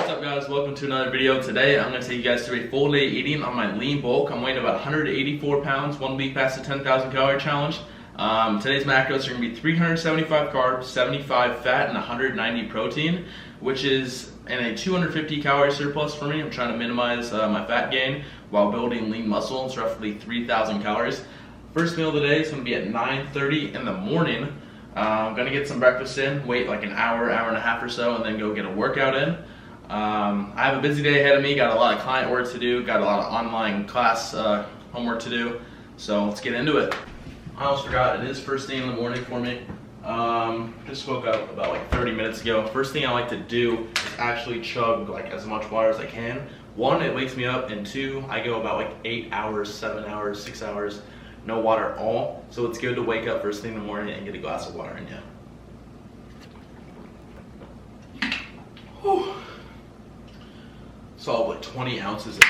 What's up guys, welcome to another video. Today I'm going to take you guys through a full day eating on my lean bulk. I'm weighing about 184 pounds, 1 week past the 10,000 calorie challenge. Today's macros are going to be 375 carbs, 75 fat, and 190 protein, which is in a 250 calorie surplus for me. I'm trying to minimize my fat gain while building lean muscle. It's roughly 3,000 calories. First meal of the day is going to be at 9:30 in the morning. I'm going to get some breakfast in, wait like an hour, hour and a half or so, and then go get a workout in. I have a busy day ahead of me, got a lot of client work to do, got a lot of online class homework to do, so let's get into it. I almost forgot, it is first thing in the morning for me. Just woke up about like 30 minutes ago. First thing I like to do is actually chug like as much water as I can. One, it wakes me up, and two, I go about like 8 hours, 7 hours, 6 hours, no water at all. So it's good to wake up first thing in the morning and get a glass of water in you. Whew. So like 20 ounces of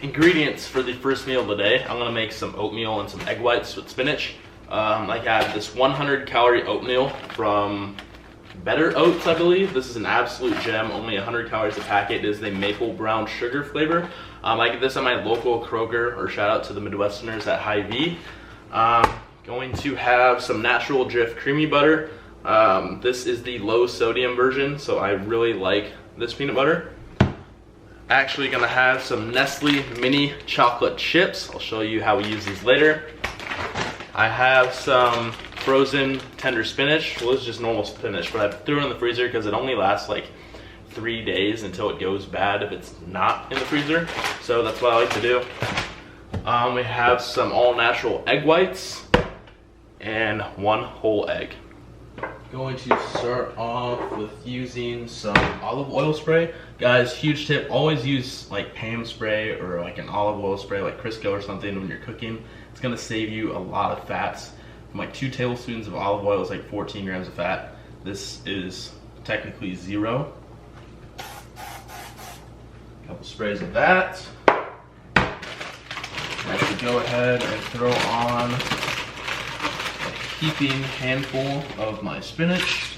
ingredients for the first meal of the day. I'm gonna make some oatmeal and some egg whites with spinach. I have this 100 calorie oatmeal from Better Oats, I believe. This is an absolute gem, only 100 calories a packet. It is the maple brown sugar flavor. I get this at my local Kroger, or shout out to the Midwesterners at Hy-Vee. Going to have some natural Jif creamy butter. This is the low sodium version, so I really like this peanut butter. Actually gonna have some Nestle mini chocolate chips. I'll show you how we use these later. I have some frozen tender spinach. Well, this is just normal spinach, but I threw it in the freezer because it only lasts like 3 days until it goes bad if it's not in the freezer. So that's what I like to do. We have some all natural egg whites and 1 whole egg. Going to start off with using some olive oil spray. Guys, huge tip, always use like Pam spray or like an olive oil spray like Crisco or something when you're cooking. It's gonna save you a lot of fats. From like 2 tablespoons of olive oil is like 14 grams of fat. This is technically 0. A couple sprays of that. I should go ahead and throw on heaping handful of my spinach.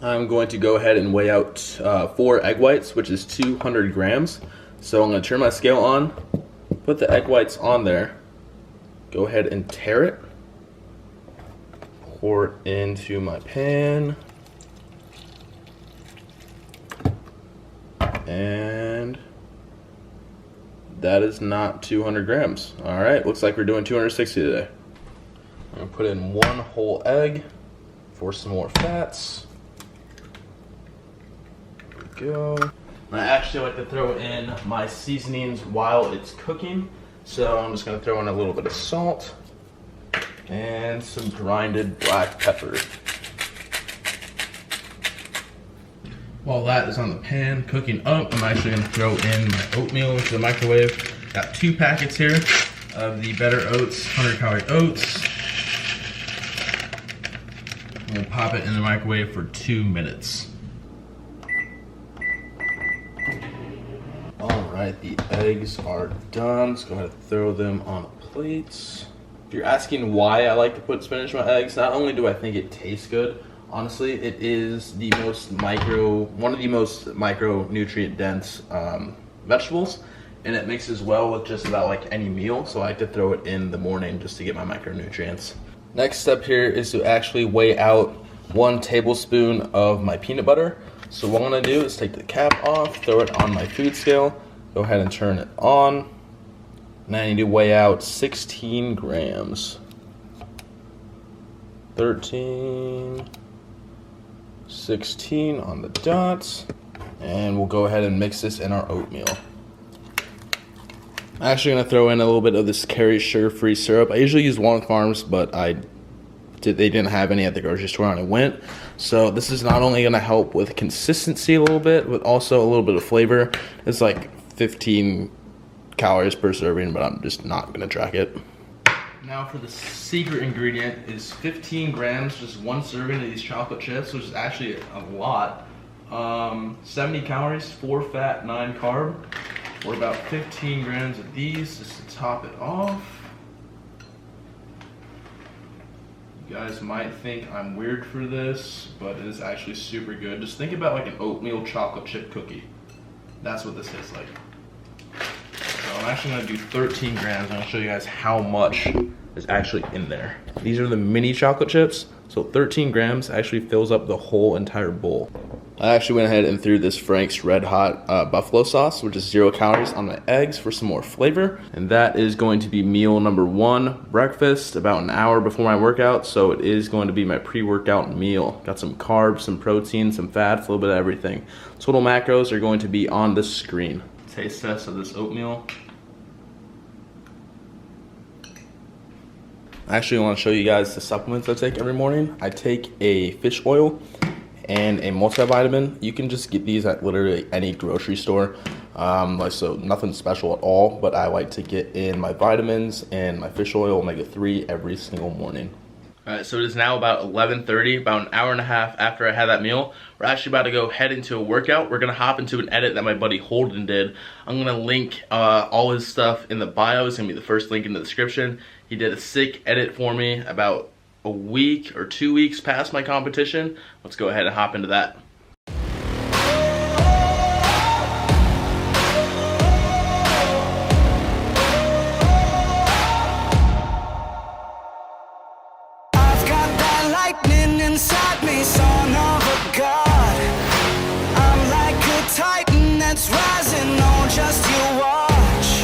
I'm going to go ahead and weigh out 4 egg whites, which is 200 grams. So I'm going to turn my scale on, put the egg whites on there, go ahead and tare it, pour it into my pan, and that is not 200 grams. All right, looks like we're doing 260 today. I'm gonna put in 1 whole egg for some more fats. There we go. I actually like to throw in my seasonings while it's cooking. So I'm just gonna throw in a little bit of salt and some grinded black pepper. While that is on the pan cooking up, I'm actually gonna throw in my oatmeal into the microwave. Got 2 packets here of the Better Oats 100 calorie oats. We'll pop it in the microwave for 2 minutes. Alright, the eggs are done. Let's go ahead and throw them on plates. If you're asking why I like to put spinach in my eggs, not only do I think it tastes good, honestly, it is the one of the most micronutrient dense vegetables, and it mixes well with just about like any meal, so I like to throw it in the morning just to get my micronutrients. Next step here is to actually weigh out 1 tablespoon of my peanut butter. So what I'm gonna do is take the cap off, throw it on my food scale, go ahead and turn it on. And I need to weigh out 16 grams. 13, 16 on the dots. And we'll go ahead and mix this in our oatmeal. I'm actually going to throw in a little bit of this Kerry sugar-free syrup. I usually use Walnut Farms, but they didn't have any at the grocery store when I went. So this is not only going to help with consistency a little bit, but also a little bit of flavor. It's like 15 calories per serving, but I'm just not going to track it. Now for the secret ingredient is 15 grams, just 1 serving of these chocolate chips, which is actually a lot. 70 calories, 4 fat, 9 carb. Or about 15 grams of these just to top it off. You guys might think I'm weird for this, but it is actually super good. Just think about like an oatmeal chocolate chip cookie. That's what this tastes like. So I'm actually gonna do 13 grams. I'm gonna show you guys how much is actually in there. These are the mini chocolate chips. So 13 grams actually fills up the whole entire bowl. I actually went ahead and threw this Frank's Red Hot buffalo sauce, which is 0 calories, on my eggs for some more flavor. And that is going to be meal number 1, breakfast, about an hour before my workout. So it is going to be my pre-workout meal. Got some carbs, some protein, some fats, a little bit of everything. Total macros are going to be on the screen. Taste test of this oatmeal. I actually want to show you guys the supplements I take every morning. I take a fish oil and a multivitamin. You can just get these at literally any grocery store. So nothing special at all, but I like to get in my vitamins and my fish oil, omega-3, every single morning. All right, so it is now about 11:30, about an hour and a half after I had that meal. We're actually about to go head into a workout. We're gonna hop into an edit that my buddy Holden did. I'm gonna link all his stuff in the bio. It's gonna be the first link in the description. He did a sick edit for me about a week or 2 weeks past my competition. Let's go ahead and hop into that. Inside me, son of a god. I'm like a titan that's rising on just you watch.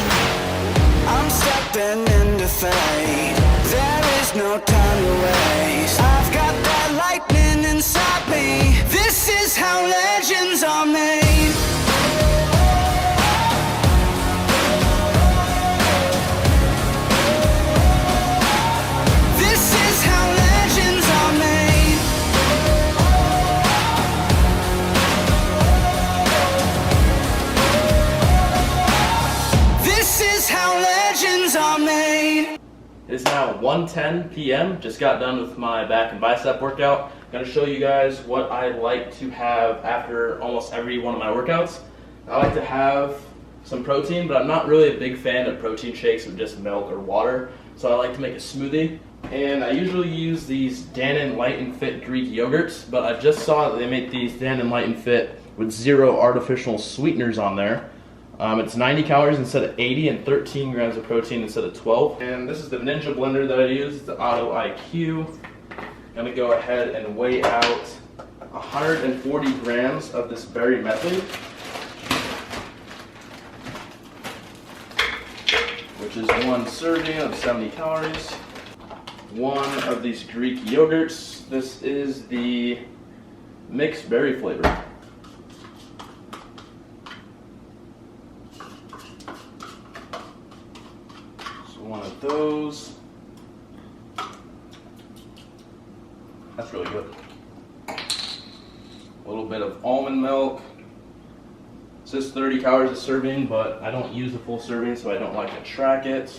I'm stepping into fate. There is no time to waste. I've got that lightning inside me. This is how legends are made. It is now 1:10 p.m. Just got done with my back and bicep workout. I'm going to show you guys what I like to have after almost every one of my workouts. I like to have some protein, but I'm not really a big fan of protein shakes with just milk or water. So I like to make a smoothie. And I usually use these Dannon Light and Fit Greek yogurts, but I just saw that they make these Dannon Light and Fit with 0 artificial sweeteners on there. It's 90 calories instead of 80 and 13 grams of protein instead of 12. And this is the Ninja blender that I use, the Auto IQ. I'm gonna go ahead and weigh out 140 grams of this berry medley, which is 1 serving of 70 calories. 1 of these Greek yogurts. This is the mixed berry flavor. One of those. That's really good. A little bit of almond milk. It says 30 calories a serving, but I don't use the full serving, so I don't like to track it.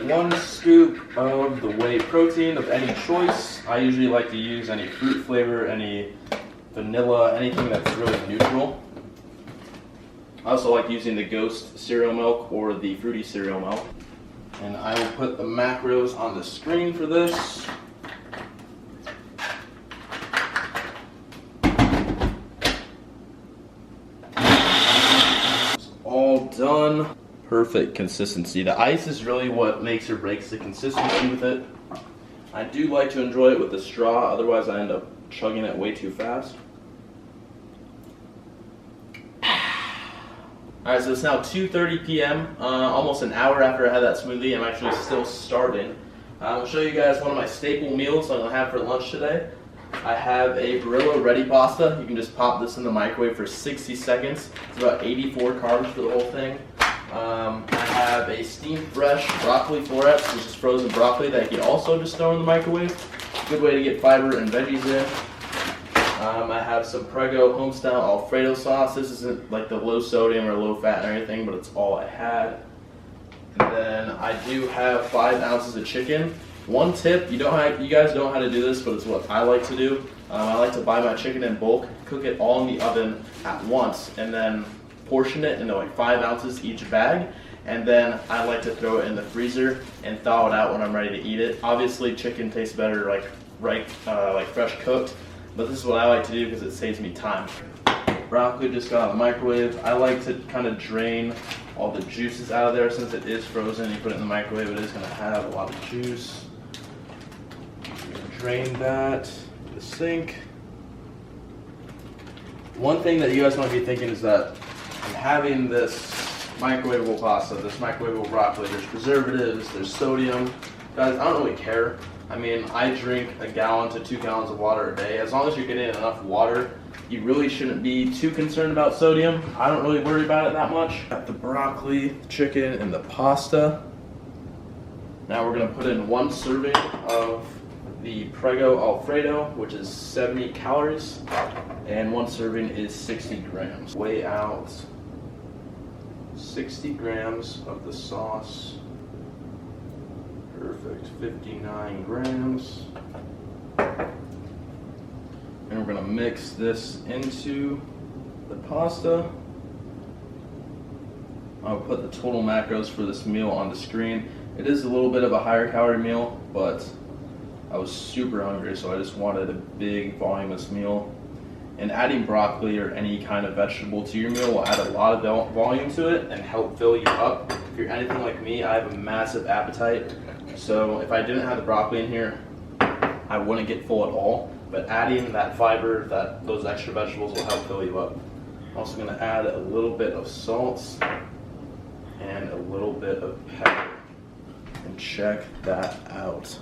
1 scoop of the whey protein of any choice. I usually like to use any fruit flavor, any vanilla, anything that's really neutral. I also like using the Ghost cereal milk or the fruity cereal milk. And I will put the macros on the screen for this. It's all done. Perfect consistency. The ice is really what makes or breaks the consistency with it. I do like to enjoy it with the straw, otherwise I end up chugging it way too fast. Alright, so it's now 2:30 p.m., almost an hour after I had that smoothie. I'm actually still starving. I'll show you guys one of my staple meals I'm going to have for lunch today. I have a Barilla Ready pasta. You can just pop this in the microwave for 60 seconds. It's about 84 carbs for the whole thing. I have a steamed fresh broccoli florets, which is frozen broccoli that you can also just throw in the microwave. Good way to get fiber and veggies in. I have some Prego homestyle Alfredo sauce. This isn't like the low sodium or low fat or anything, but it's all I had. And then I do have 5 ounces of chicken. One tip, you guys don't know how to do this, but it's what I like to do. I like to buy my chicken in bulk, cook it all in the oven at once, and then portion it into like 5 ounces each bag. and then I like to throw it in the freezer and thaw it out when I'm ready to eat it. Obviously, chicken tastes better like fresh cooked, but this is what I like to do because it saves me time. Broccoli just got out of the microwave. I like to kind of drain all the juices out of there since it is frozen. You put it in the microwave, it is going to have a lot of juice. Drain that to the sink. One thing that you guys might be thinking is that I'm having this microwavable pasta, this microwavable broccoli, there's preservatives, there's sodium. Guys, I don't really care. I mean, I drink 1 gallon to 2 gallons of water a day. As long as you're getting enough water, you really shouldn't be too concerned about sodium. I don't really worry about it that much. Got the broccoli, the chicken, and the pasta. Now we're gonna put in 1 serving of the Prego Alfredo, which is 70 calories, and 1 serving is 60 grams. Weigh out 60 grams of the sauce. Perfect, 59 grams. And we're gonna mix this into the pasta. I'll put the total macros for this meal on the screen. It is a little bit of a higher calorie meal, but I was super hungry, so I just wanted a big voluminous meal. And adding broccoli or any kind of vegetable to your meal will add a lot of volume to it and help fill you up. If you're anything like me, I have a massive appetite. So if I didn't have the broccoli in here, I wouldn't get full at all. But adding that fiber, those extra vegetables will help fill you up. I'm also gonna add a little bit of salt and a little bit of pepper. And check that out.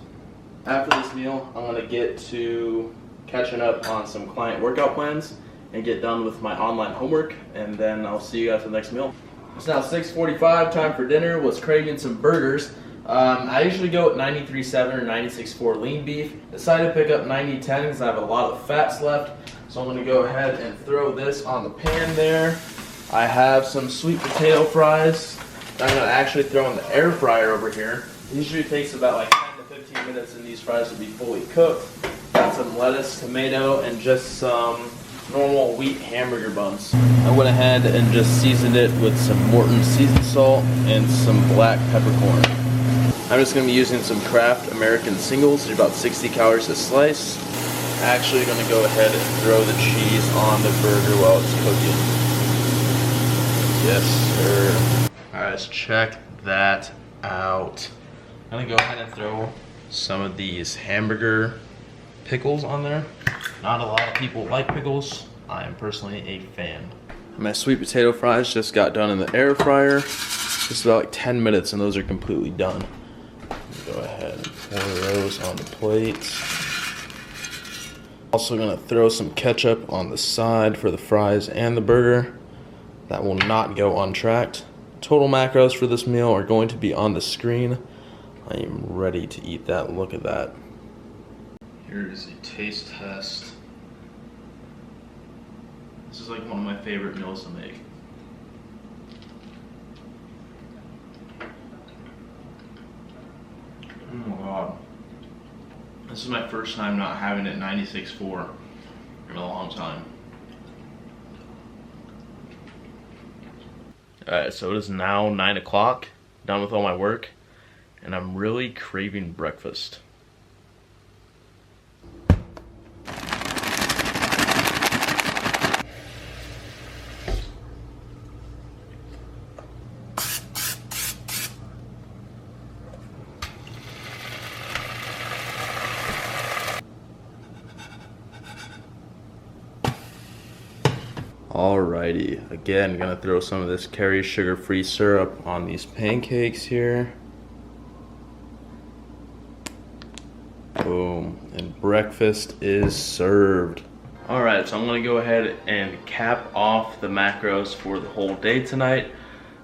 After this meal, I'm gonna get to catching up on some client workout plans and get done with my online homework, and then I'll see you guys for the next meal. It's now 6:45, time for dinner. Was craving some burgers. I usually go at 93.7 or 96.4 lean beef. Decided to pick up 90.10 because I have a lot of fats left. So I'm gonna go ahead and throw this on the pan there. I have some sweet potato fries that I'm gonna actually throw in the air fryer over here. It usually takes about like 10 to 15 minutes and these fries will be fully cooked. Got some lettuce, tomato, and just some normal wheat hamburger buns. I went ahead and just seasoned it with some Morton seasoned salt and some black peppercorn. I'm just going to be using some Kraft American singles. They're about 60 calories a slice. Actually going to go ahead and throw the cheese on the burger while it's cooking. Yes, sir. Alright, let's check that out. I'm going to go ahead and throw some of these hamburger pickles on there. Not a lot of people like pickles. I am personally a fan. My sweet potato fries just got done in the air fryer. Just about like 10 minutes and those are completely done. Go ahead and pour those on the plate. Also gonna throw some ketchup on the side for the fries and the burger. That will not go untracked. Total macros for this meal are going to be on the screen. I am ready to eat that. Look at that. Here is a taste test. This is like one of my favorite meals to make. Oh my god. This is my first time not having it 96.4 in a long time. Alright, so it is now 9 o'clock, done with all my work, and I'm really craving breakfast. Alrighty, again, gonna throw some of this Kerry sugar-free syrup on these pancakes here. Boom, and breakfast is served. Alright, so I'm gonna go ahead and cap off the macros for the whole day tonight.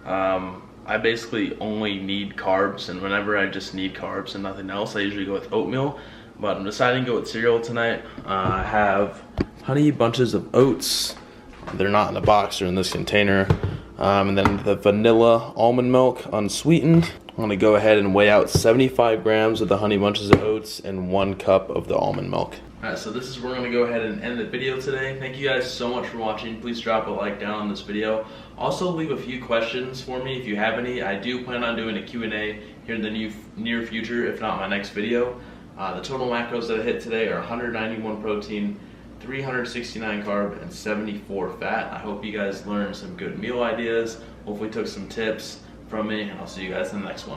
I basically only need carbs, and whenever I just need carbs and nothing else, I usually go with oatmeal, but I'm deciding to go with cereal tonight. I have honey bunches of oats. They're not in a box, they're in this container. And then the vanilla almond milk unsweetened I'm gonna go ahead and weigh out 75 grams of the Honey Bunches of Oats and 1 cup of the almond milk. All right, so this is where we're gonna go ahead and end the video today. Thank you guys so much for watching. Please drop a like down on this video. Also leave a few questions for me if you have any. I do plan on doing a Q&A here in the near future, if not my next video. The total macros that I hit today are 191 protein, 369 carb, and 74 fat. I hope you guys learned some good meal ideas. Hopefully took some tips from me, and I'll see you guys in the next one.